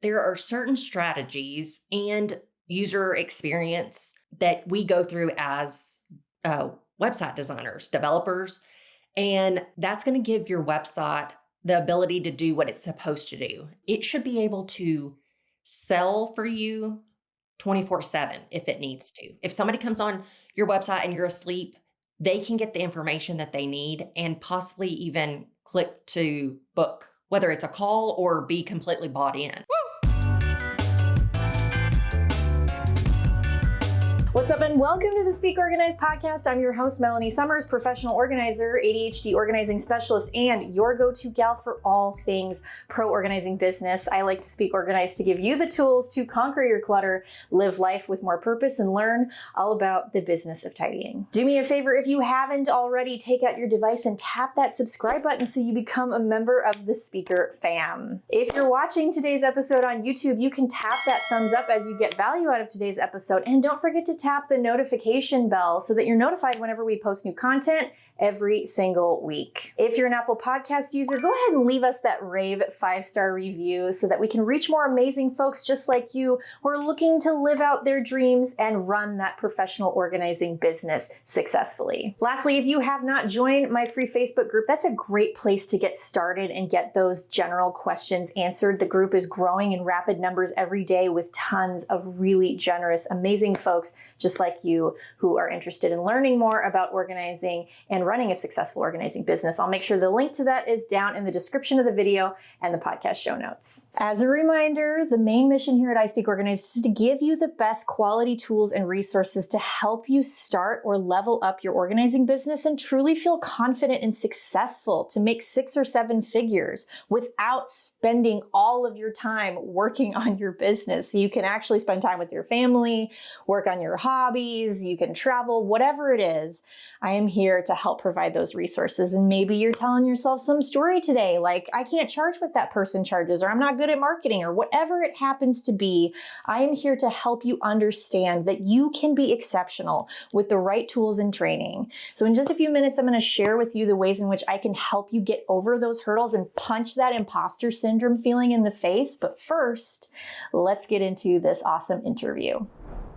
there are certain strategies and user experience that we go through as website designers, developers, and that's going to give your website the ability to do what it's supposed to do. It should be able to sell for you 24/7 if it needs to. If somebody comes on your website and you're asleep, they can get the information that they need and possibly even click to book, whether it's a call or be completely bought in. What's up and welcome to the Speak Organized podcast. I'm your host, Melanie Summers, professional organizer, ADHD organizing specialist, and your go-to gal for all things pro organizing business. I like to speak organized to give you the tools to conquer your clutter, live life with more purpose, and learn all about the business of tidying. Do me a favor, if you haven't already, take out your device and tap that subscribe button so you become a member of the Speaker fam. If you're watching today's episode on YouTube, you can tap that thumbs up as you get value out of today's episode, and don't forget to tap the notification bell so that you're notified whenever we post new content every single week. If you're an Apple Podcast user, go ahead and leave us that rave 5-star review so that we can reach more amazing folks just like you who are looking to live out their dreams and run that professional organizing business successfully. Lastly, if you have not joined my free Facebook group, that's a great place to get started and get those general questions answered. The group is growing in rapid numbers every day with tons of really generous, amazing folks just like you who are interested in learning more about organizing and running a successful organizing business. I'll make sure the link to that is down in the description of the video and the podcast show notes. As a reminder, the main mission here at I Speak Organized is to give you the best quality tools and resources to help you start or level up your organizing business and truly feel confident and successful to make 6 or 7 figures without spending all of your time working on your business. So you can actually spend time with your family, work on your hobbies, you can travel, whatever it is. I am here to help provide those resources. And maybe you're telling yourself some story today, like I can't charge what that person charges, or I'm not good at marketing, or whatever it happens to be. I am here to help you understand that you can be exceptional with the right tools and training. So in just a few minutes, I'm going to share with you the ways in which I can help you get over those hurdles and punch that imposter syndrome feeling in the face. But first, let's get into this awesome interview.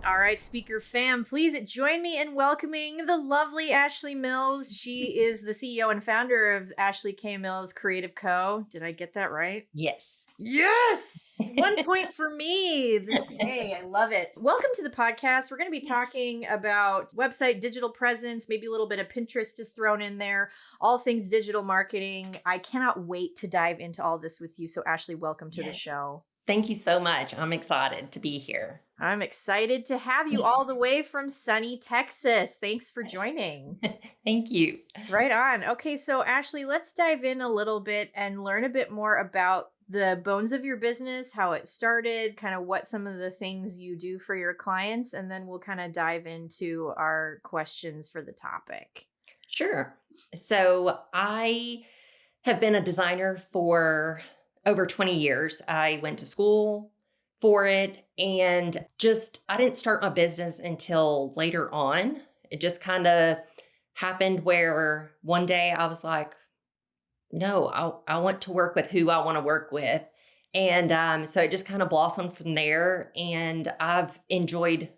All right, Speaker fam, please join me in welcoming the lovely Ashley Mills. She is the CEO and founder of Ashley K. Mills Creative Co. Did I get that right? Yes. Yes! 1 point for me today. I love it. Welcome to the podcast. We're going to be talking about website, digital presence, maybe a little bit of Pinterest is thrown in there, all things digital marketing. I cannot wait to dive into all this with you. So Ashley, welcome to the show. Thank you so much. I'm excited to be here. I'm excited to have you all the way from sunny Texas. Thanks for joining. Thank you. Right on. Okay, so Ashley, let's dive in a little bit and learn a bit more about the bones of your business, how it started, kind of what some of the things you do for your clients, and then we'll kind of dive into our questions for the topic. Sure. So I have been a designer for over 20 years. I went to school for it and I didn't start my business until later on. It just kind of happened where one day I was like, no, I want to work with who I want to work with. And so it just kind of blossomed from there. And I've enjoyed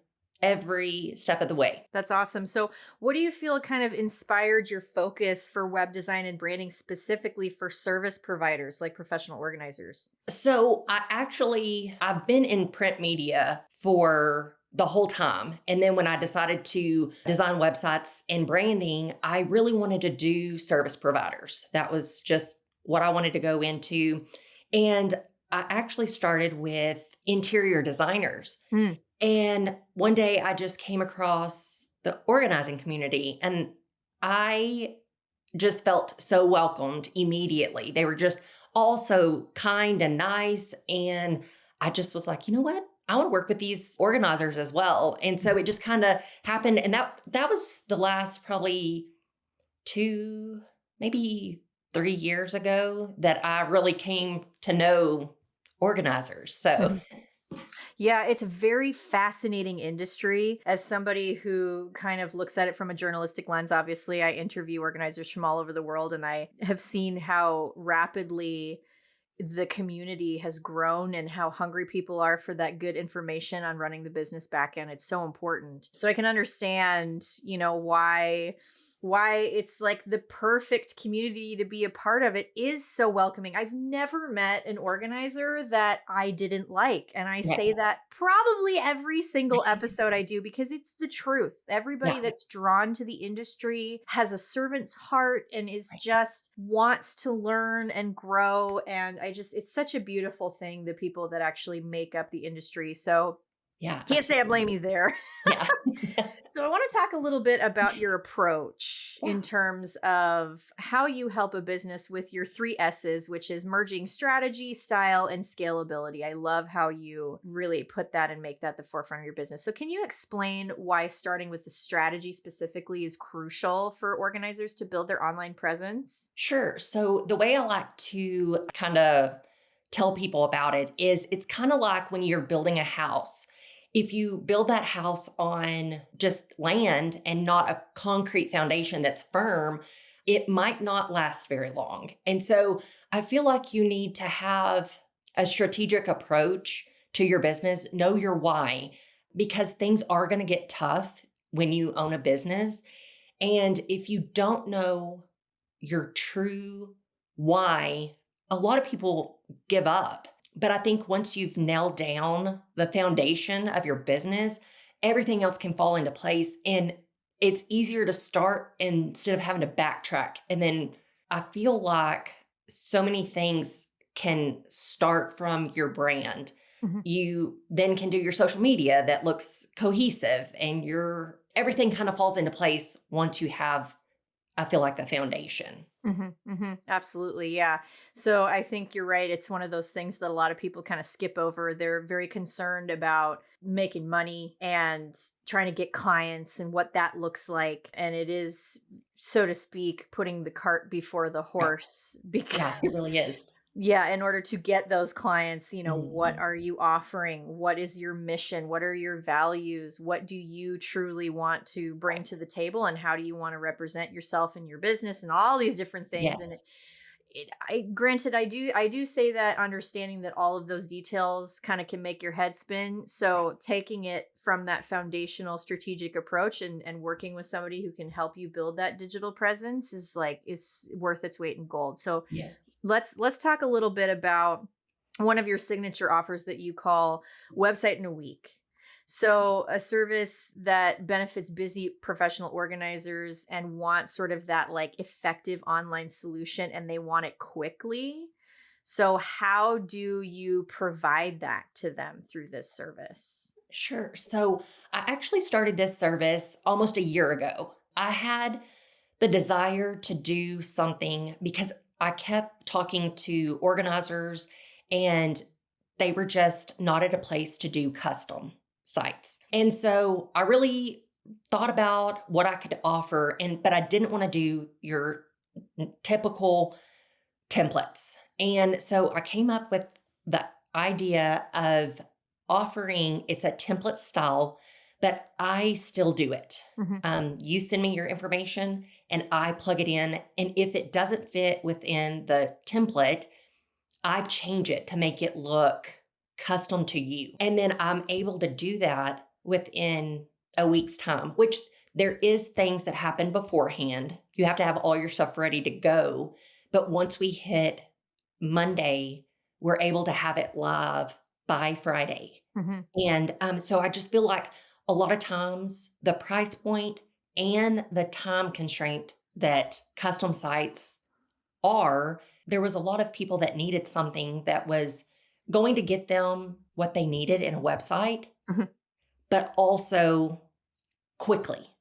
every step of the way. That's awesome. So what do you feel kind of inspired your focus for web design and branding specifically for service providers like professional organizers? So I've been in print media for the whole time. And then when I decided to design websites and branding, I really wanted to do service providers. That was just what I wanted to go into. And I actually started with interior designers. And one day I just came across the organizing community and I just felt so welcomed immediately. They were just all so kind and nice. And I just was like, you know what? I want to work with these organizers as well. And so it just kind of happened. And that was the last probably 2, maybe 3 years ago that I really came to know organizers. So Yeah, it's a very fascinating industry. As somebody who kind of looks at it from a journalistic lens, obviously, I interview organizers from all over the world, and I have seen how rapidly the community has grown and how hungry people are for that good information on running the business back end. It's so important. So I can understand, why it's like the perfect community to be a part of. It is so welcoming. I've never met an organizer that I didn't like. And I say Yeah. that probably every single episode I do because it's the truth. Everybody Yeah. that's drawn to the industry has a servant's heart and is Right. just wants to learn and grow. And it's such a beautiful thing, the people that actually make up the industry. So Yeah. can't say I blame you there. Yeah. So I want to talk a little bit about your approach Yeah. in terms of how you help a business with your 3 S's, which is merging strategy, style, and scalability. I love how you really put that and make that the forefront of your business. So can you explain why starting with the strategy specifically is crucial for organizers to build their online presence? Sure. So the way I like to kind of tell people about it is it's kind of like when you're building a house. If you build that house on just land and not a concrete foundation that's firm, it might not last very long. And so I feel like you need to have a strategic approach to your business, know your why, because things are going to get tough when you own a business. And if you don't know your true why, a lot of people give up. But I think once you've nailed down the foundation of your business, everything else can fall into place. And it's easier to start instead of having to backtrack. And then I feel like so many things can start from your brand. Mhm. You then can do your social media that looks cohesive and everything kind of falls into place once you have, I feel like, the foundation. Absolutely. Yeah. So I think you're right. It's one of those things that a lot of people kind of skip over. They're very concerned about making money and trying to get clients and what that looks like. And it is, so to speak, putting the cart before the Right. horse Yeah, it because really is. yeah, in order to get those clients, what Mhm. are you offering? What is your mission? What are your values? What do you truly want to bring to the table? And how do you want to represent yourself and your business and all these different things? And Yes. granted, I do say that understanding that all of those details kind of can make your head spin. So taking it from that foundational strategic approach and working with somebody who can help you build that digital presence is worth its weight in gold. So Yes. let's talk a little bit about one of your signature offers that you call Website in a Week. So a service that benefits busy professional organizers and want sort of that like effective online solution and they want it quickly. So how do you provide that to them through this service? Sure. So I actually started this service almost a year ago. I had the desire to do something because I kept talking to organizers and they were just not at a place to do custom sites. And so I really thought about what I could offer but I didn't want to do your typical templates. And so I came up with the idea of offering it's a template style, but I still do it. Mhm. You send me your information and I plug it in. And if it doesn't fit within the template, I change it to make it look custom to you. And then I'm able to do that within a week's time, which there is things that happen beforehand. You have to have all your stuff ready to go. But once we hit Monday, we're able to have it live by Friday. Mhm. And so I just feel like a lot of times the price point and the time constraint that custom sites are, there was a lot of people that needed something that was going to get them what they needed in a website, Mhm. but also quickly.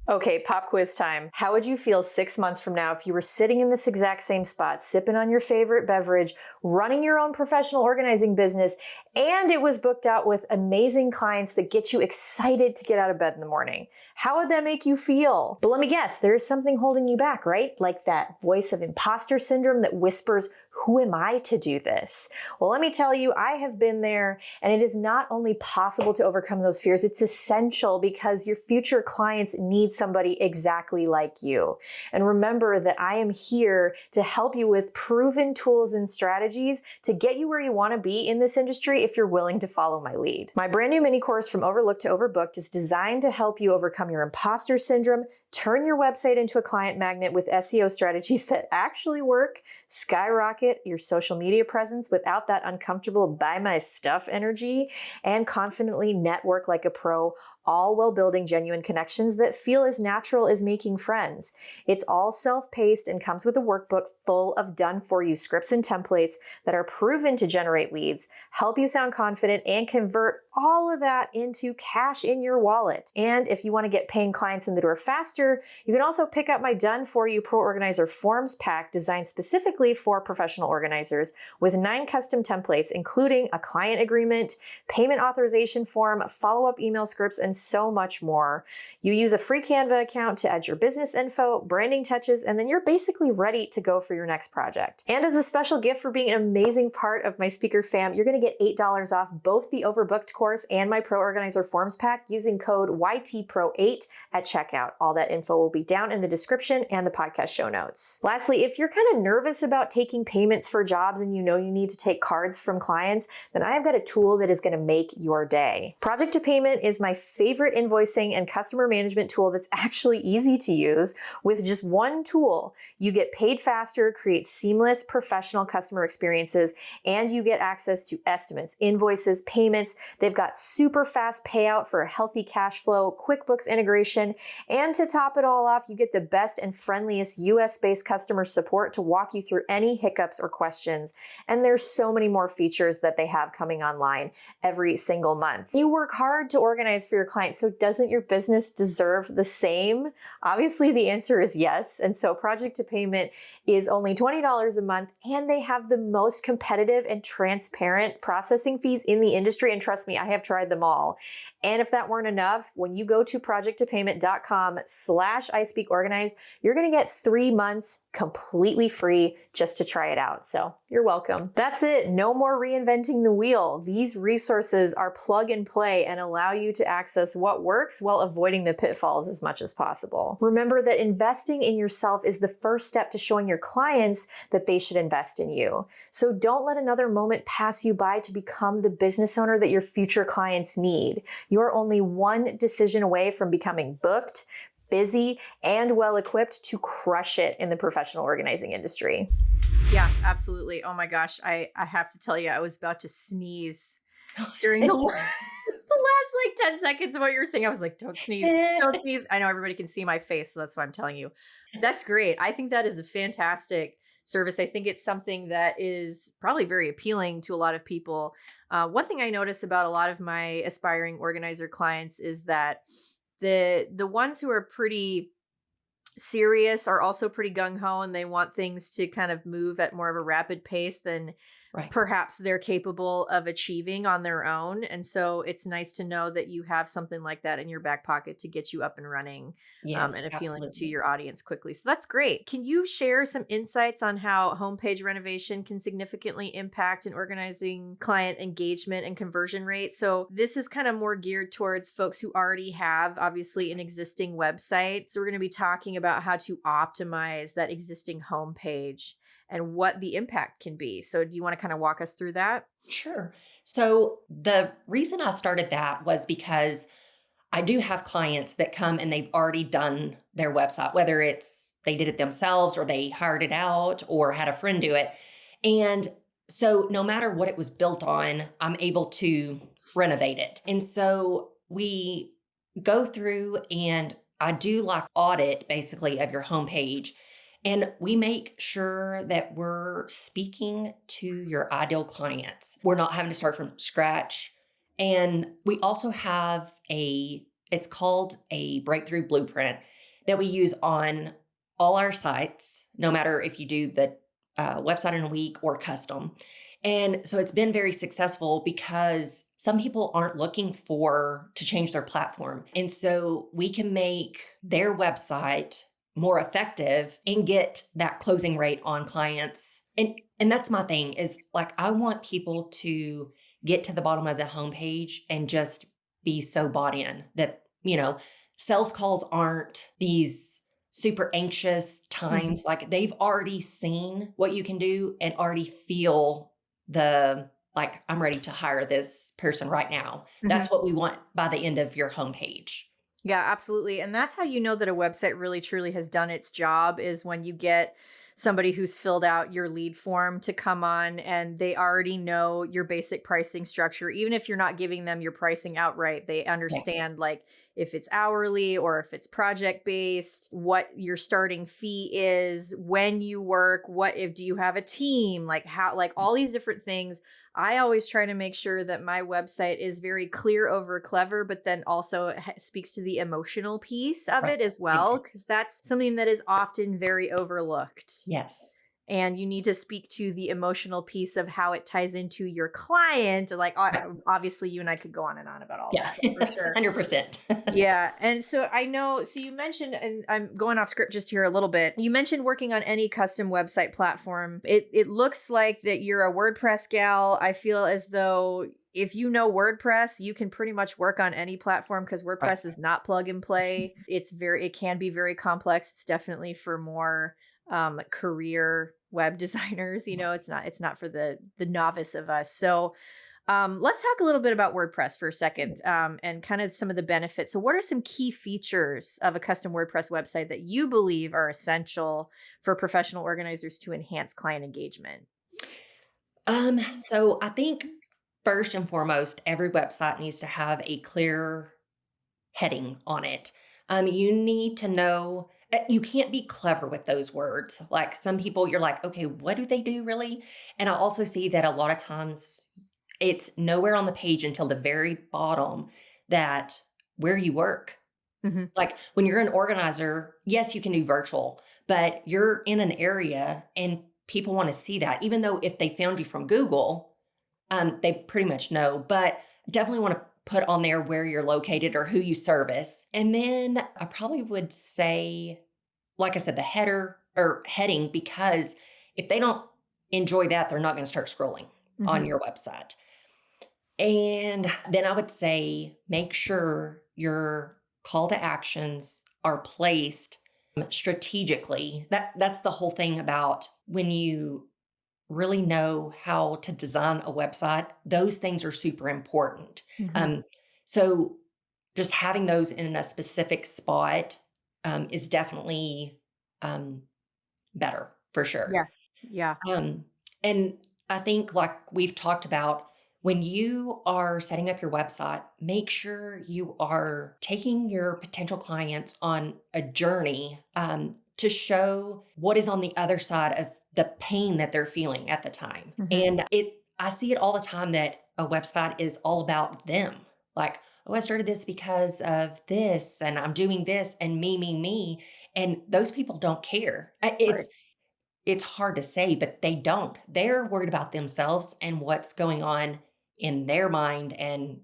Okay, pop quiz time. How would you feel 6 months from now if you were sitting in this exact same spot, sipping on your favorite beverage, running your own professional organizing business, and it was booked out with amazing clients that get you excited to get out of bed in the morning? How would that make you feel? But let me guess, there is something holding you back, right? Like that voice of imposter syndrome that whispers, Who am I to do this? Well, let me tell you, I have been there, and it is not only possible to overcome those fears, it's essential because your future clients need somebody exactly like you. And remember that I am here to help you with proven tools and strategies to get you where you want to be in this industry if you're willing to follow my lead. My brand new mini course, From Overlooked to Overbooked, is designed to help you overcome your imposter syndrome, turn your website into a client magnet with SEO strategies that actually work, skyrocket your social media presence without that uncomfortable buy my stuff energy, and confidently network like a pro, all while building genuine connections that feel as natural as making friends. It's all self-paced and comes with a workbook full of done-for-you scripts and templates that are proven to generate leads, help you sound confident, and convert all of that into cash in your wallet. And if you want to get paying clients in the door faster, you can also pick up my done-for-you Pro Organizer Forms pack designed specifically for professional organizers with 9 custom templates, including a client agreement, payment authorization form, follow-up email scripts, and so much more. You use a free Canva account to add your business info, branding touches, and then you're basically ready to go for your next project. And as a special gift for being an amazing part of my speaker fam, you're going to get $8 off both the Overbooked course and my Pro Organizer Forms pack using code YTPRO8 at checkout. All that info will be down in the description and the podcast show notes. Lastly, if you're kind of nervous about taking payments for jobs and you know you need to take cards from clients, then I've got a tool that is going to make your day. Project to Payment is my favorite invoicing and customer management tool that's actually easy to use. With just one tool, you get paid faster, create seamless professional customer experiences, and you get access to estimates, invoices, payments. They've got super fast payout for a healthy cash flow, QuickBooks integration, and to top it all off, you get the best and friendliest US-based customer support to walk you through any hiccups or questions. And there's so many more features that they have coming online every single month. You work hard to organize for your clients, so doesn't your business deserve the same? Obviously, the answer is yes. And so Project to Payment is only $20 a month, and they have the most competitive and transparent processing fees in the industry. And trust me, I have tried them all. And if that weren't enough, when you go to projecttopayment.com/ispeakorganized, you're going to get 3 months completely free just to try it out. So you're welcome. That's it. No more reinventing the wheel. These resources are plug and play and allow you to access what works while avoiding the pitfalls as much as possible. Remember that investing in yourself is the first step to showing your clients that they should invest in you. So don't let another moment pass you by to become the business owner that your future clients need. You're only one decision away from becoming booked, busy, and well-equipped to crush it in the professional organizing industry. Yeah, absolutely. Oh my gosh. I have to tell you, I was about to sneeze during the last like 10 seconds of what you were saying. I was like, don't sneeze, don't sneeze. I know everybody can see my face, so that's why I'm telling you. That's great. I think that is a fantastic service. I think it's something that is probably very appealing to a lot of people. One thing I notice about a lot of my aspiring organizer clients is that the ones who are pretty serious are also pretty gung-ho, and they want things to kind of move at more of a rapid pace than perhaps they're capable of achieving on their own. And so it's nice to know that you have something like that in your back pocket to get you up and running, Yes, and appealing to absolutely. your audience quickly. So that's great. Can you share some insights on how homepage renovation can significantly impact an organizing client engagement and conversion rate? So this is kind of more geared towards folks who already have obviously an existing website. So we're going to be talking about how to optimize that existing homepage and what the impact can be. So do you want to kind of walk us through that? Sure. So the reason I started that was because I do have clients that come and they've already done their website, whether it's they did it themselves or they hired it out or had a friend do it. And so no matter what it was built on, I'm able to renovate it. And so we go through and I do like audit basically of your homepage. And we make sure that we're speaking to your ideal clients. We're not having to start from scratch. And we also have it's called a breakthrough blueprint that we use on all our sites, no matter if you do the website in a week or custom. And so it's been very successful because some people aren't looking to change their platform. And so we can make their website more effective and get that closing rate on clients And that's my thing is like I want people to get to the bottom of the homepage and just be so bought in that, sales calls aren't these super anxious Mhm. times. Like they've already seen what you can do and already feel the like I'm ready to hire this person right now. Mhm. That's what we want by the end of your homepage. Yeah, absolutely. And that's how you know that a website really truly has done its job is when you get somebody who's filled out your lead form to come on and they already know your basic pricing structure. Even if you're not giving them your pricing outright, they Yeah. understand like if it's hourly or if it's project based, what your starting fee is, when you work, what if do you have a team, like how, like all these different things. I always try to make sure that my website is very clear over clever, but then also speaks to the emotional piece of Right. it as well, Exactly. because that's something that is often very overlooked. Yes. And you need to speak to the emotional piece of how it ties into your client. Like, Right. obviously, you and I could go on and on about all Yeah. that for sure. 100%. Yeah. And so I know, so you mentioned, and I'm going off script just here a little bit. You mentioned working on any custom website platform. It looks like that you're a WordPress gal. I feel as though if you know WordPress, you can pretty much work on any platform because Right. WordPress is not plug and play. It can be very complex. It's definitely for more career web designers. It's not for the novice of us. So let's talk a little bit about WordPress for a second, and kind of some of the benefits. So, what are some key features of a custom WordPress website that you believe are essential for professional organizers to enhance client engagement? So I think first and foremost, every website needs to have a clear heading on it. You need to know, you can't be clever with those words. Like some people, you're like, okay, what do they do really? And I also see that a lot of times it's nowhere on the page until the very bottom that where you work. Hmm. Like when you're an organizer, yes, you can do virtual, but you're in an area and people want to see that, even though if they found you from Google, they pretty much know, but definitely want to put on there where you're located or who you service. And then I probably would say, like I said, the header or heading, because if they don't enjoy that, they're not going to start scrolling on Hmm. your website. And then I would say make sure your call to actions are placed strategically. That's the whole thing about when you really know how to design a website, those things are super important. Hmm. Um, so just having those in a specific spot is definitely um, better for sure. Yeah. Yeah. Um, and I think, like we've talked about, when you are setting up your website, make sure you are taking your potential clients on a journey to show what is on the other side of the pain that they're feeling at the time. Hmm. And I see it all the time that a website is all about them. Like, oh, I started this because of this, and I'm doing this, and me. And those people don't care. Right. It's hard to say, but they don't. They're worried about themselves and what's going on in their mind and,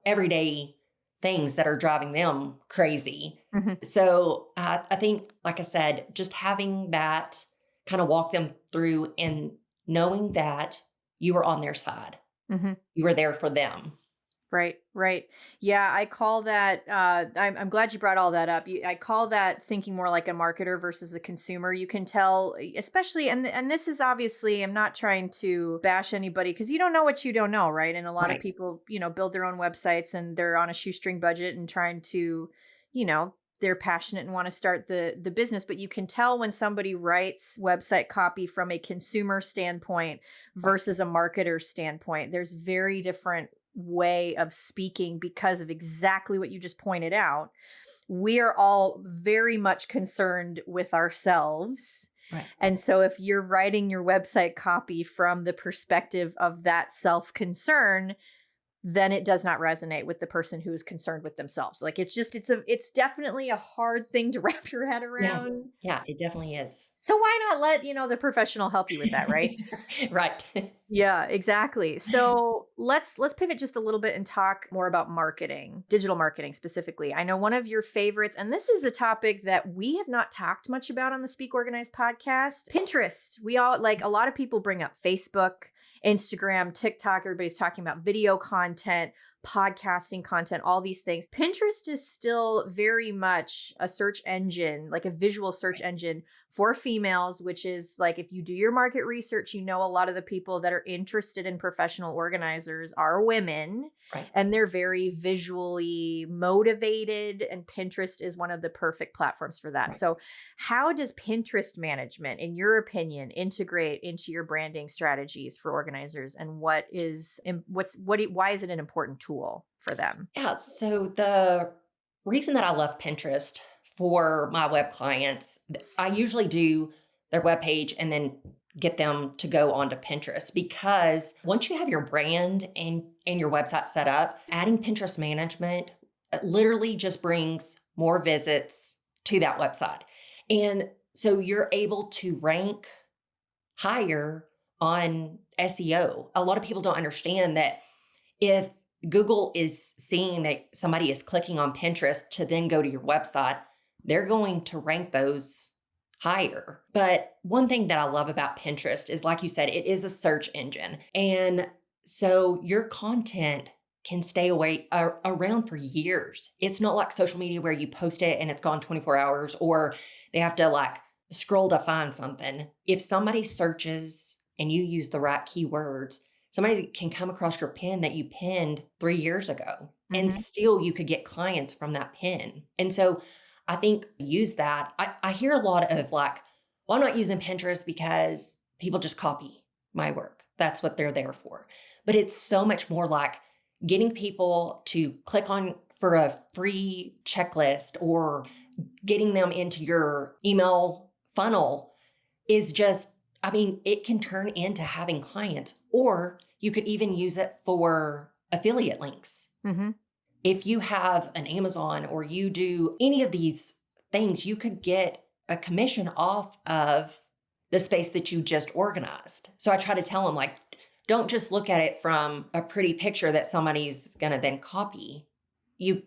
everyday things that are driving them crazy. Hmm. So I think, like I said, just having that kind of walk them through and knowing that you were on their side, Hmm. you were there for them. Right, right. Yeah, I call that. I'm glad you brought all that up. I call that thinking more like a marketer versus a consumer. You can tell, especially, and this is obviously. I'm not trying to bash anybody because you don't know what you don't know, right? And a lot of Right. people, build their own websites and they're on a shoestring budget and trying to, they're passionate and want to start the business. But you can tell when somebody writes website copy from a consumer standpoint Right. versus a marketer standpoint. There's very different way of speaking because of exactly what you just pointed out. We are all very much concerned with ourselves. Right. And so if you're writing your website copy from the perspective of that self concern, then it does not resonate with the person who is concerned with themselves. Like it's definitely a hard thing to wrap your head Yeah. around. Yeah, it definitely is. So why not let, the professional help you with that, right? Right. Yeah, exactly. So let's pivot just a little bit and talk more about marketing, digital marketing specifically. I know one of your favorites, and this is a topic that we have not talked much about on the Speak Organized podcast. Pinterest. We all like a lot of people bring up Facebook, Instagram, TikTok. Everybody's talking about video content, podcasting content, all these things. Pinterest is still very much a search engine, like a visual search engine for females, which is like if you do your market research, a lot of the people that are interested in professional organizers are women Right. and they're very visually motivated. And Pinterest is one of the perfect platforms for that. Right. So, how does Pinterest management, in your opinion, integrate into your branding strategies for organizers? And why is it an important tool for them? Yeah. So the reason that I love Pinterest for my web clients, I usually do their webpage and then get them to go onto Pinterest because once you have your brand and your website set up, adding Pinterest management literally just brings more visits to that website. And so you're able to rank higher on SEO. A lot of people don't understand that if Google is seeing that somebody is clicking on Pinterest to then go to your website, they're going to rank those higher. But one thing that I love about Pinterest is, like you said, it is a search engine. And so your content can stay around for years. It's not like social media where you post it and it's gone 24 hours or they have to like scroll to find something. If somebody searches and you use the right keywords, somebody can come across your pin that you pinned 3 years ago, and Mm-hmm. still you could get clients from that pin. And so I think use that. I hear a lot of like, well, I'm not using Pinterest because people just copy my work. That's what they're there for. But it's so much more like getting people to click on for a free checklist or getting them into your email funnel is just, I mean, it can turn into having clients, or you could even use it for affiliate links. Mm-hmm. If you have an Amazon or you do any of these things, you could get a commission off of the space that you just organized. So I try to tell them, like, don't just look at it from a pretty picture that somebody's going to then copy. You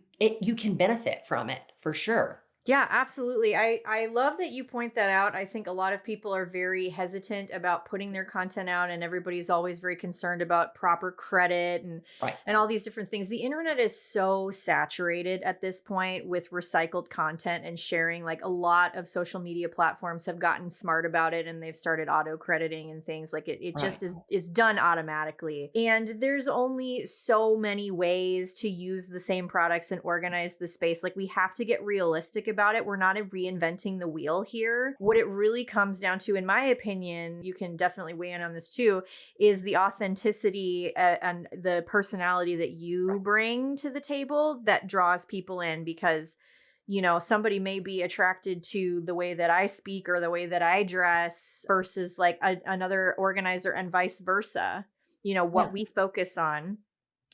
can benefit from it for sure. Yeah, absolutely. I love that you point that out. I think a lot of people are very hesitant about putting their content out, and everybody's always very concerned about proper credit Right. and all these different things. The internet is so saturated at this point with recycled content and sharing. Like a lot of social media platforms have gotten smart about it and they've started auto crediting and things like it Right. just is it's done automatically. And there's only so many ways to use the same products and organize the space. Like we have to get realistic about it. We're not reinventing the wheel here. What it really comes down to, in my opinion, you can definitely weigh in on this too, is the authenticity and the personality that you bring to the table that draws people in. Because somebody may be attracted to the way that I speak or the way that I dress versus like another organizer, and vice versa, what Yeah. we focus on.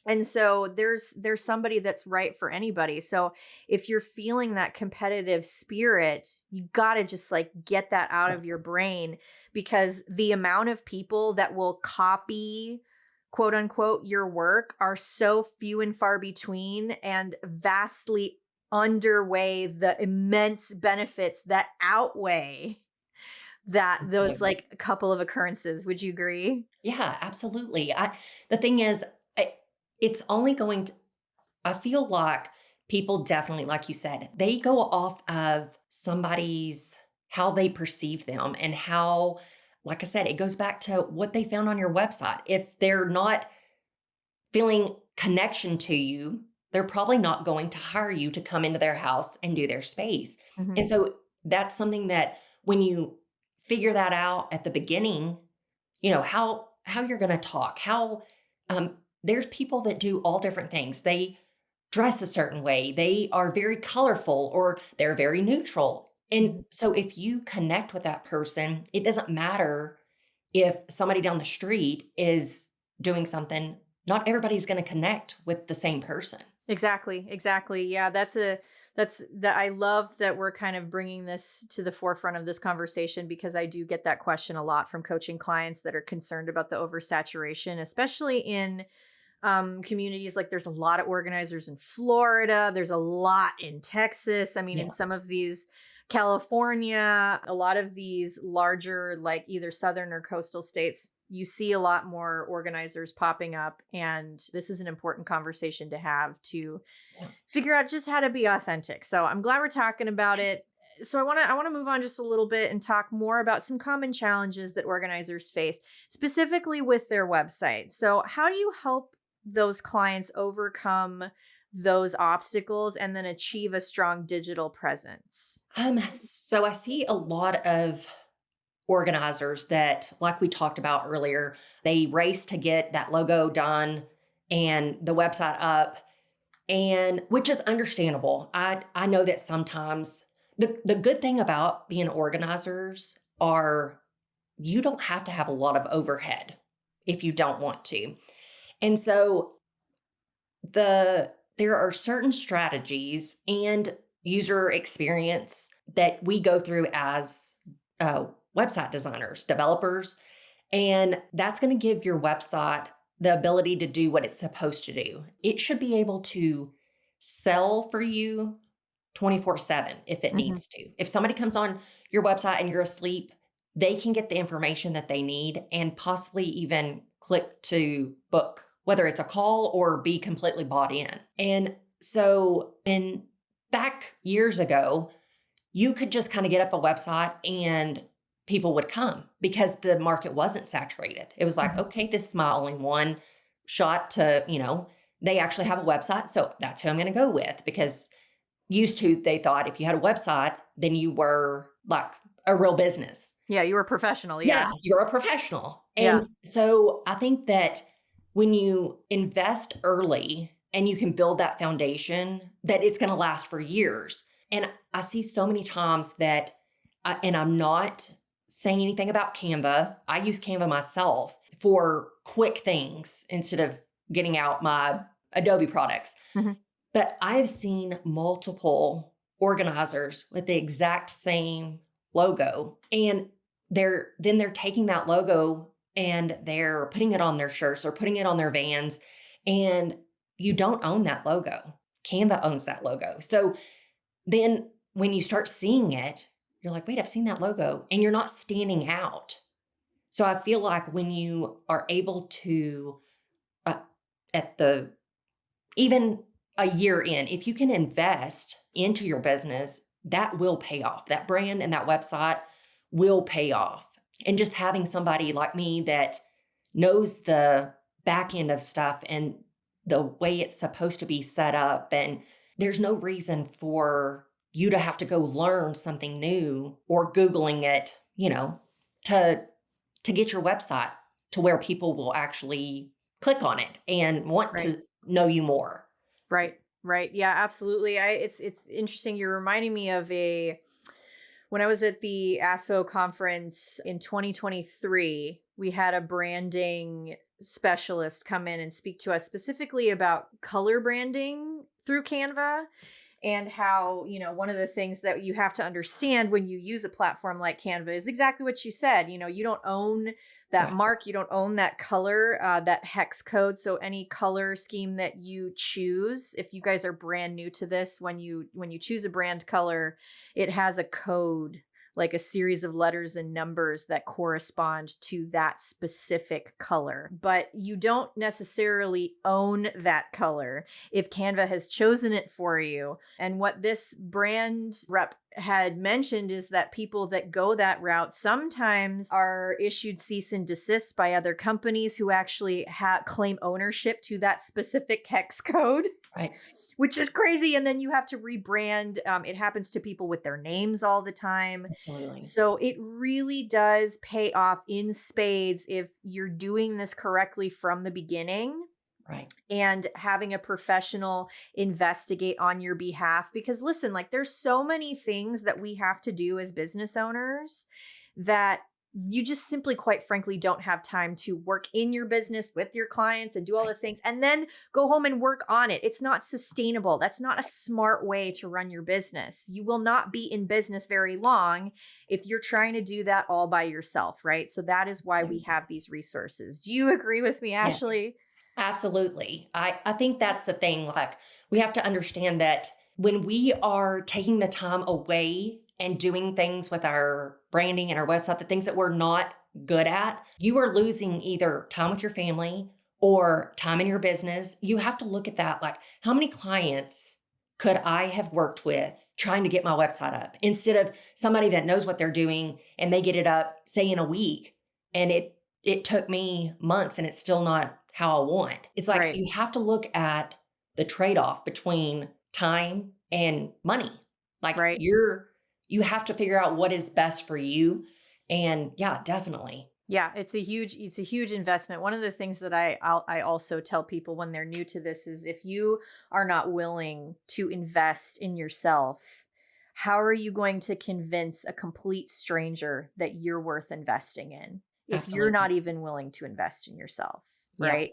And so there's somebody that's right for anybody. So if you're feeling that competitive spirit, you got to just like get that out of your brain, because the amount of people that will copy, quote unquote, your work are so few and far between, and vastly underweigh the immense benefits that outweigh those Absolutely. like a couple of occurrences. Would you agree? Yeah, absolutely. The thing is, it's only going to, I feel like people definitely, like you said, they go off of somebody's, how they perceive them and how, like I said, it goes back to what they found on your website. If they're not feeling connection to you, they're probably not going to hire you to come into their house and do their space. Mhm. And so that's something that when you figure that out at the beginning, how you're going to talk, how there's people that do all different things. They dress a certain way, they are very colorful, or they're very neutral. And Mhm. so if you connect with that person, it doesn't matter if somebody down the street is doing something not everybody's going to connect with the same person. Exactly. Exactly. Yeah, that's that I love that we're kind of bringing this to the forefront of this conversation, because I do get that question a lot from coaching clients that are concerned about the oversaturation, especially in communities. Like, there's a lot of organizers in Florida, there's a lot in Texas. I mean, in Yeah. some of these, California, a lot of these larger, like either southern or coastal states, you see a lot more organizers popping up. And this is an important conversation to have, to Yeah. figure out just how to be authentic. So I'm glad we're talking about it. So I want to move on just a little bit and talk more about some common challenges that organizers face, specifically with their website. So how do you help those clients overcome those obstacles and then achieve a strong digital presence? So I see a lot of organizers that, like we talked about earlier, they race to get that logo done and the website up, and which is understandable. I know that sometimes the good thing about being organizers are you don't have to have a lot of overhead if you don't want to. And so there are certain strategies and user experience that we go through as uh, website designers, developers, and that's going to give your website the ability to do what it's supposed to do. It should be able to sell for you 24/7 if it Mhm. needs to. If somebody comes on your website and you're asleep, they can get the information that they need and possibly even click to book, whether it's a call or be completely bought in. And so, in back years ago, you could just kind of get up a website and people would come because the market wasn't saturated. It was like, Mhm. okay, this is my only one shot to, they actually have a website. So that's who I'm going to go with, because used to, they thought if you had a website, then you were like a real business. Yeah, you were professional. Yeah, Yeah. you're a professional. Yeah. And so I think that when you invest early and you can build that foundation, that it's going to last for years. And I see so many times that, and I'm not saying anything about Canva. I use Canva myself for quick things instead of getting out my Adobe products. Mhm. But I've seen multiple organizers with the exact same logo, and they're taking that logo and they're putting it on their shirts or putting it on their vans, and you don't own that logo. Canva owns that logo. So then when you start seeing it, you're like, wait, I've seen that logo, and you're not standing out. So I feel like when you are able to, uh, at the even a year in, if you can invest into your business, that will pay off. That brand and that website will pay off. And just having somebody like me that knows the back end of stuff and the way it's supposed to be set up, and there's no reason for you to have to go learn something new or Googling it, to get your website to where people will actually click on it and want Right. to know you more. Right. Right. Yeah, absolutely. It's interesting. You're reminding me of a when I was at the ASFO conference in 2023, we had a branding specialist come in and speak to us specifically about color branding through Canva, and how, one of the things that you have to understand when you use a platform like Canva is exactly what you said. You don't own that Right. mark, you don't own that color, that hex code. So any color scheme that you choose, if you guys are brand new to this, when you choose a brand color, it has a code, like a series of letters and numbers that correspond to that specific color. But you don't necessarily own that color if Canva has chosen it for you. And what this brand rep had mentioned is that people that go that route sometimes are issued cease and desist by other companies who actually claim ownership to that specific hex code, Right. which is crazy. And then you have to rebrand. It happens to people with their names all the time. Absolutely. So it really does pay off in spades if you're doing this correctly from the beginning Right. and having a professional investigate on your behalf. Because listen, like, there's so many things that we have to do as business owners that you just simply, quite frankly, don't have time to work in your business with your clients and do all the things and then go home and work on it. It's not sustainable. That's not a smart way to run your business. You will not be in business very long if you're trying to do that all by yourself, right? So that is why we have these resources. Do you agree with me, Yes. Ashley? Absolutely. I think that's the thing. Like, we have to understand that when we are taking the time away and doing things with our branding and our website, the things that we're not good at, you are losing either time with your family or time in your business. You have to look at that. Like, how many clients could I have worked with trying to get my website up instead of somebody that knows what they're doing and they get it up, say, in a week, and it took me months and it's still not how I want. It's like Right. you have to look at the trade-off between time and money. Like, Right. you have to figure out what is best for you. And yeah, definitely. Yeah, it's a huge investment. One of the things that I also tell people when they're new to this is if you are not willing to invest in yourself, how are you going to convince a complete stranger that you're worth investing in if you're Absolutely. not even willing to invest in yourself, Yeah, right?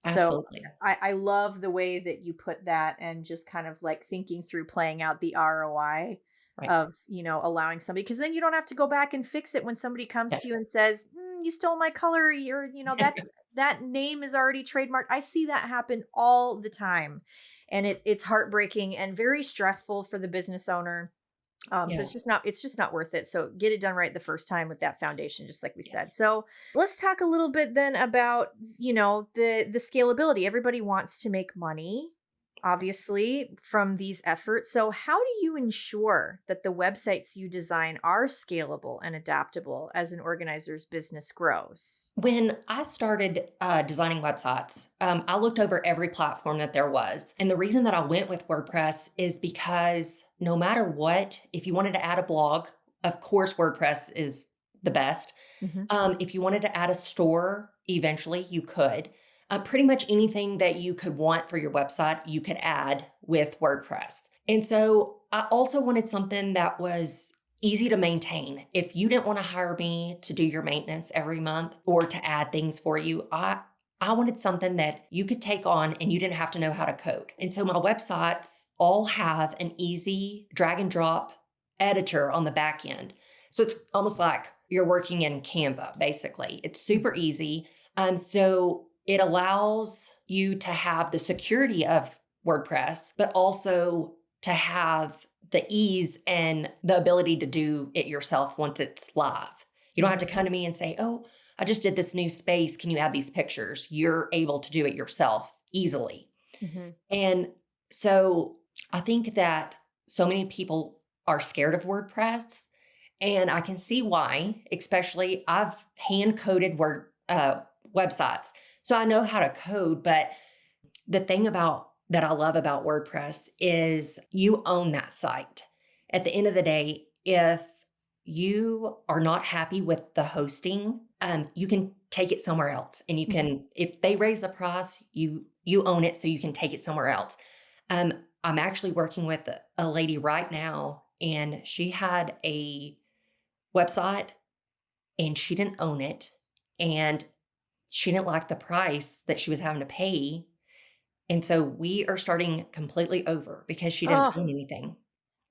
So absolutely. I love the way that you put that and just kind of like thinking through playing out the ROI Right. of, allowing somebody, because then you don't have to go back and fix it when somebody comes Yeah. to you and says, you stole my color, that name is already trademarked. I see that happen all the time. And it's heartbreaking and very stressful for the business owner. So Yeah. it's just not worth it. So get it done right the first time with that foundation, just like we said. Yes. So let's talk a little bit then about, the scalability. Everybody wants to make money, obviously, from these efforts. So how do you ensure that the websites you design are scalable and adaptable as an organizer's business grows? When I started designing websites, I looked over every platform that there was. And the reason that I went with WordPress is because no matter what, if you wanted to add a blog, of course, WordPress is the best. Hmm. If you wanted to add a store, eventually you could. Pretty much anything that you could want for your website, you could add with WordPress. And so I also wanted something that was easy to maintain. If you didn't want to hire me to do your maintenance every month or to add things for you, I wanted something that you could take on and you didn't have to know how to code. And so my websites all have an easy drag and drop editor on the back end. So it's almost like you're working in Canva, basically. It's super easy. So it allows you to have the security of WordPress, but also to have the ease and the ability to do it yourself once it's live. You don't have to come to me and say, oh, I just did this new space. Can you add these pictures? You're able to do it yourself easily. Hmm. And so I think that so many people are scared of WordPress, and I can see why. Especially, I've hand coded websites, so I know how to code. But the thing about that I love about WordPress is you own that site. At the end of the day, if you are not happy with the hosting, you can take it somewhere else, and you can, if they raise the price, you own it, so you can take it somewhere else. Um, I'm actually working with a lady right now, and she had a website, and she didn't own it, and she didn't like the price that she was having to pay, and so we are starting completely over because she didn't Oh, own anything.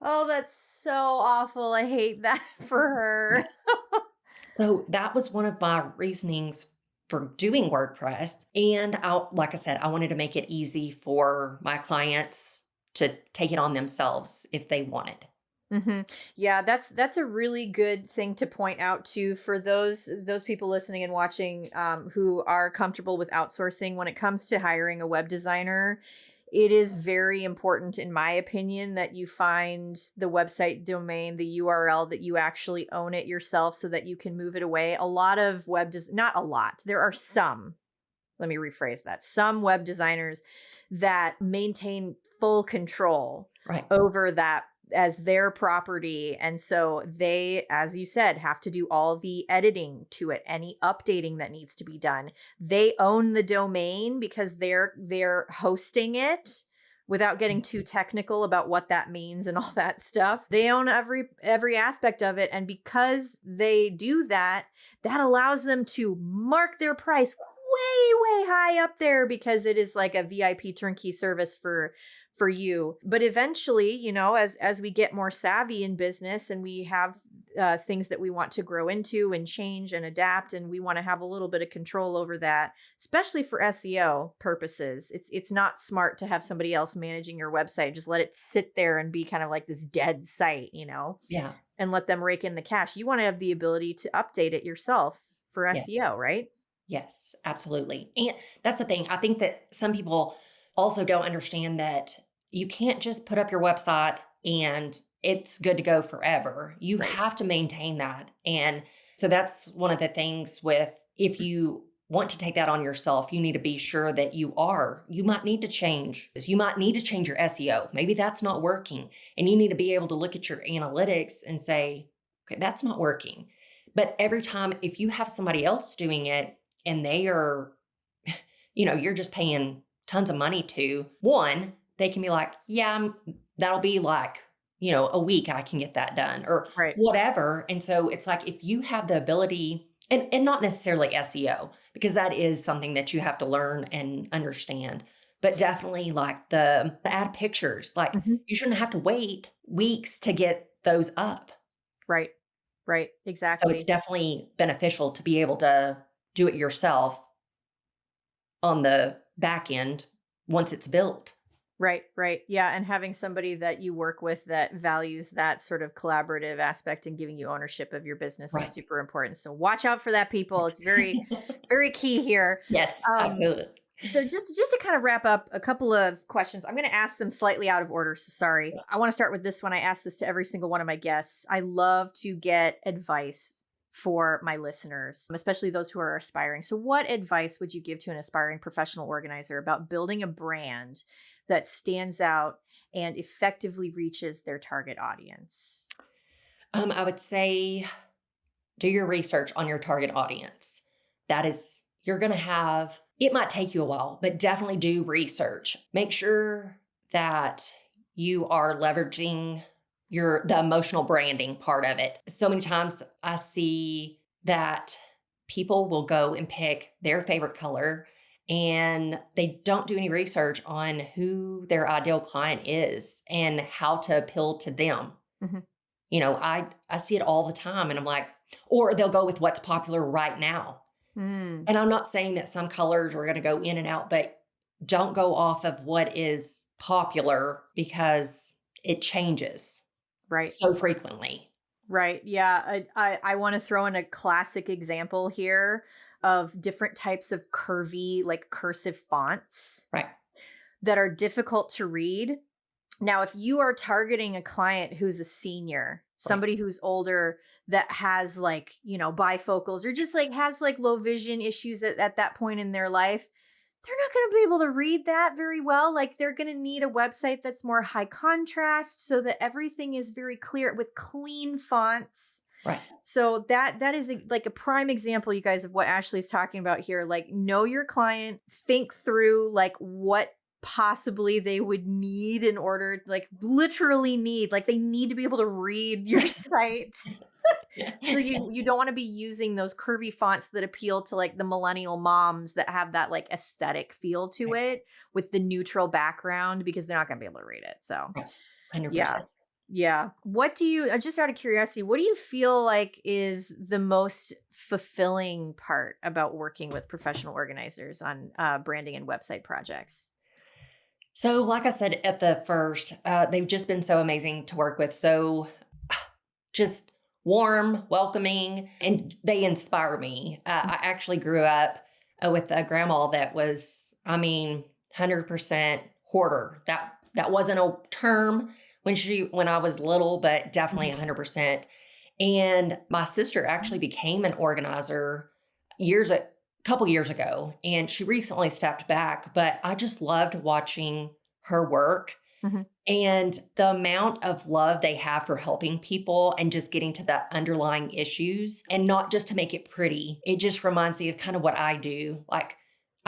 oh, that's so awful. I hate that for Yeah. her. So that was one of my reasonings for doing WordPress. And like I said, I wanted to make it easy for my clients to take it on themselves if they wanted. Hmm. Yeah, that's a really good thing to point out too for those people listening and watching, who are comfortable with outsourcing. When it comes to hiring a web designer, it is very important, in my opinion, that you find the website domain, the URL, that you actually own it yourself so that you can move it away. A lot of not a lot. There are some. Let me rephrase that. Some web designers that maintain full control Right. over that as their property. And so they, as you said, have to do all the editing to it, any updating that needs to be done. They own the domain because they're hosting it, without getting too technical about what that means and all that stuff. They own every aspect of it. And because they do that, that allows them to mark their price way high up there because it is like a VIP turnkey service for you. But eventually, you know, as we get more savvy in business and we have things that we want to grow into and change and adapt, and we want to have a little bit of control over that, especially for SEO purposes. It's not smart to have somebody else managing your website. Just let it sit there and be kind of like this dead site, you know, Yeah. and let them rake in the cash. You want to have the ability to update it yourself for Yes. SEO, right? Yes, absolutely. And that's the thing. I think that some people also don't understand that you can't just put up your website and it's good to go forever. You Right. have to maintain that. And so that's one of the things with if you want to take that on yourself, you need to be sure that you might need to change this. You might need to change your SEO. Maybe that's not working. And you need to be able to look at your analytics and say, okay, that's not working. But every time, if you have somebody else doing it, and they are, you're just paying tons of money to one, they can be like, yeah, that'll be like, a week I can get that done or Right. whatever. And so it's like, if you have the ability and not necessarily SEO, because that is something that you have to learn and understand, but definitely like the add pictures, like Mhm. you shouldn't have to wait weeks to get those up. Right. Right. So it's Exactly. definitely beneficial to be able to do it yourself on the back end once it's built. Right, right. Yeah, and having somebody that you work with that values that sort of collaborative aspect and giving you ownership of your business is Right. super important. So watch out for that, people. It's very, very key here. Yes, Um, absolutely. so just to kind of wrap up a couple of questions, I'm going to ask them slightly out of order. So sorry. I want to start with this one. I ask this to every single one of my guests. I love to get advice for my listeners, especially those who are aspiring. So what advice would you give to an aspiring professional organizer about building a brand that stands out and effectively reaches their target audience? I would say do your research on your target audience. That is, you're going to have, it might take you a while, but definitely do research. Make sure that you are leveraging the emotional branding part of it. So many times I see that people will go and pick their favorite color and they don't do any research on who their ideal client is and how to appeal to them. Mhm. I see it all the time and I'm like, or they'll go with what's popular right now. Mm, And I'm not saying that some colors are going to go in and out, but don't go off of what is popular because it changes right. so frequently. Right. Yeah. I want to throw in a classic example here of different types of curvy, like cursive fonts Right. that are difficult to read. Now, if you are targeting a client who's a senior, Right. somebody who's older that has like, bifocals or just like has like low vision issues at that point in their life, they're not going to be able to read that very well. Like they're going to need a website that's more high contrast so that everything is very clear with clean fonts. Right. So that is like a prime example, you guys, of what Ashley's talking about here. Like know your client, think through like what possibly they would need in order, like literally need, like they need to be able to read your site. So you don't want to be using those curvy fonts that appeal to like the millennial moms that have that like aesthetic feel to Right. it with the neutral background because they're not going to be able to read it. So, Right. yeah. 100%. Yeah. What do you, just out of curiosity, what do you feel like is the most fulfilling part about working with professional organizers on branding and website projects? So, like I said at the first, they've just been so amazing to work with. So, just warm, welcoming, and they inspire me. I actually grew up with a grandma that was, 100% hoarder. That wasn't a term when I was little, but definitely Mhm. 100%. And my sister actually became an organizer a couple years ago, and she recently stepped back, but I just loved watching her work Mhm. and the amount of love they have for helping people and just getting to the underlying issues and not just to make it pretty. It just reminds me of kind of what I do. Like,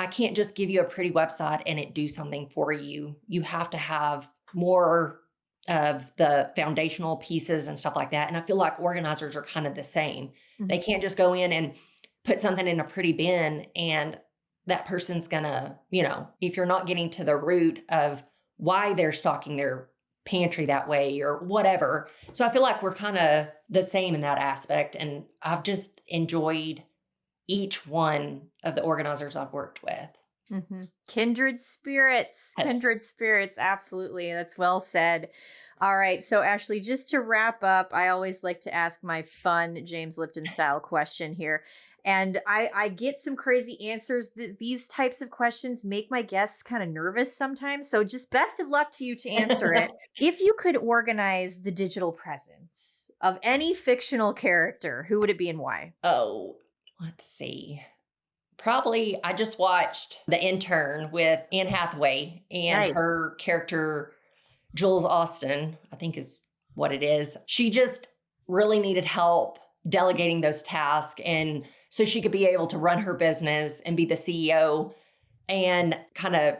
I can't just give you a pretty website and it do something for you. You have to have more of the foundational pieces and stuff like that. And I feel like organizers are kind of the same. They Mhm. can't just go in and put something in a pretty bin and that person's gonna, if you're not getting to the root of why they're stocking their pantry that way or whatever. So I feel like we're kind of the same in that aspect. And I've just enjoyed each one of the organizers I've worked with. Kindred spirits, Yes. kindred spirits. Absolutely. That's well said. All right. So, Ashley, just to wrap up, I always like to ask my fun James Lipton style question here. And I get some crazy answers. These types of questions make my guests kind of nervous sometimes. So, just best of luck to you to answer it. If you could organize the digital presence of any fictional character, who would it be and why? Oh, let's see. Probably I just watched The Intern with Anne Hathaway and Nice. her character, Jules Austin, I think is what it is. She just really needed help delegating those tasks. And so she could be able to run her business and be the CEO and kind of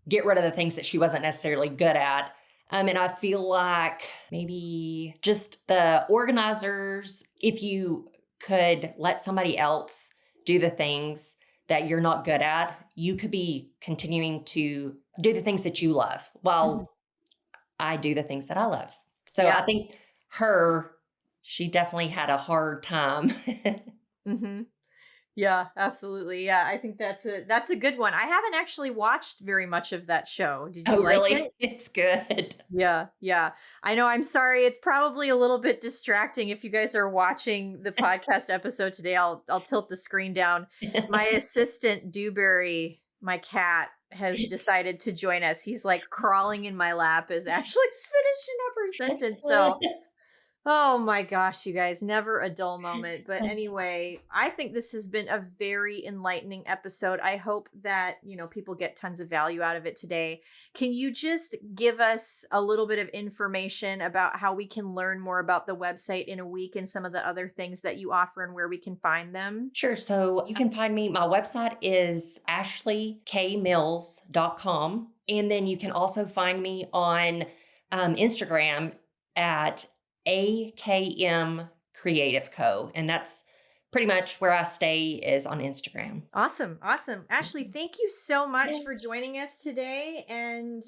get rid of the things that she wasn't necessarily good at. And I feel like maybe just the organizers, if you could let somebody else do the things that you're not good at, you could be continuing to do the things that you love Mhm. while I do the things that I love. So I Yeah. think she definitely had a hard time. hmm Yeah, absolutely. Yeah, I think that's a good one. I haven't actually watched very much of that show. Did you Oh, like really? it? It's good. Yeah, yeah. I know. I'm sorry. It's probably a little bit distracting if you guys are watching the podcast episode today. I'll tilt the screen down. My assistant Dewberry, my cat, has decided to join us. He's like crawling in my lap as Ashley's finishing up her sentence. So oh my gosh, you guys, never a dull moment. But anyway, I think this has been a very enlightening episode. I hope that, people get tons of value out of it today. Can you just give us a little bit of information about how we can learn more about the website in a week and some of the other things that you offer and where we can find them? Sure. So you can find me. My website is ashleykmills.com. And then you can also find me on Instagram at AKM Creative Co. And that's pretty much where I stay is on Instagram. Awesome. Awesome. Ashley, thank you so much for Yes. joining us today. And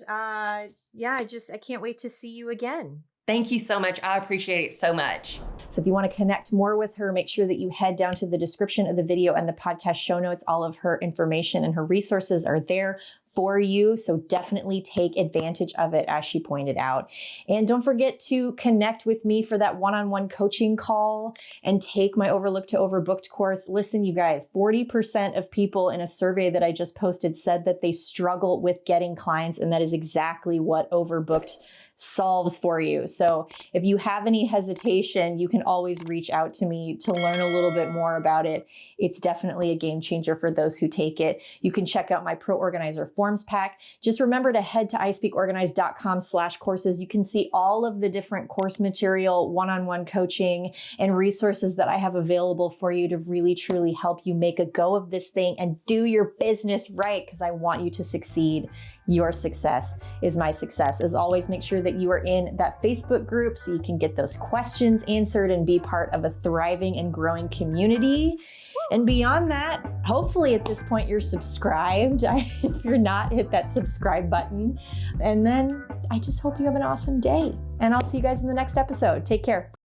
yeah, I can't wait to see you again. Thank you so much. I appreciate it so much. So if you want to connect more with her, make sure that you head down to the description of the video and the podcast show notes. All of her information and her resources are there for you. So definitely take advantage of it, as she pointed out. And don't forget to connect with me for that one-on-one coaching call and take my Overlooked to Overbooked course. Listen, you guys, 40% of people in a survey that I just posted said that they struggle with getting clients. And that is exactly what Overbooked solves for you. So if you have any hesitation, you can always reach out to me to learn a little bit more about it. It's definitely a game changer for those who take it. You can check out my Pro Organizer Forms Pack. Just remember to head to ispeakorganized.com/courses. You can see all of the different course material, one-on-one coaching, and resources that I have available for you to really, truly help you make a go of this thing and do your business right, because I want you to succeed. Your success is my success. As always, make sure that you are in that Facebook group so you can get those questions answered and be part of a thriving and growing community. And beyond that, hopefully at this point you're subscribed. If you're not, hit that subscribe button. And then I just hope you have an awesome day. And I'll see you guys in the next episode. Take care.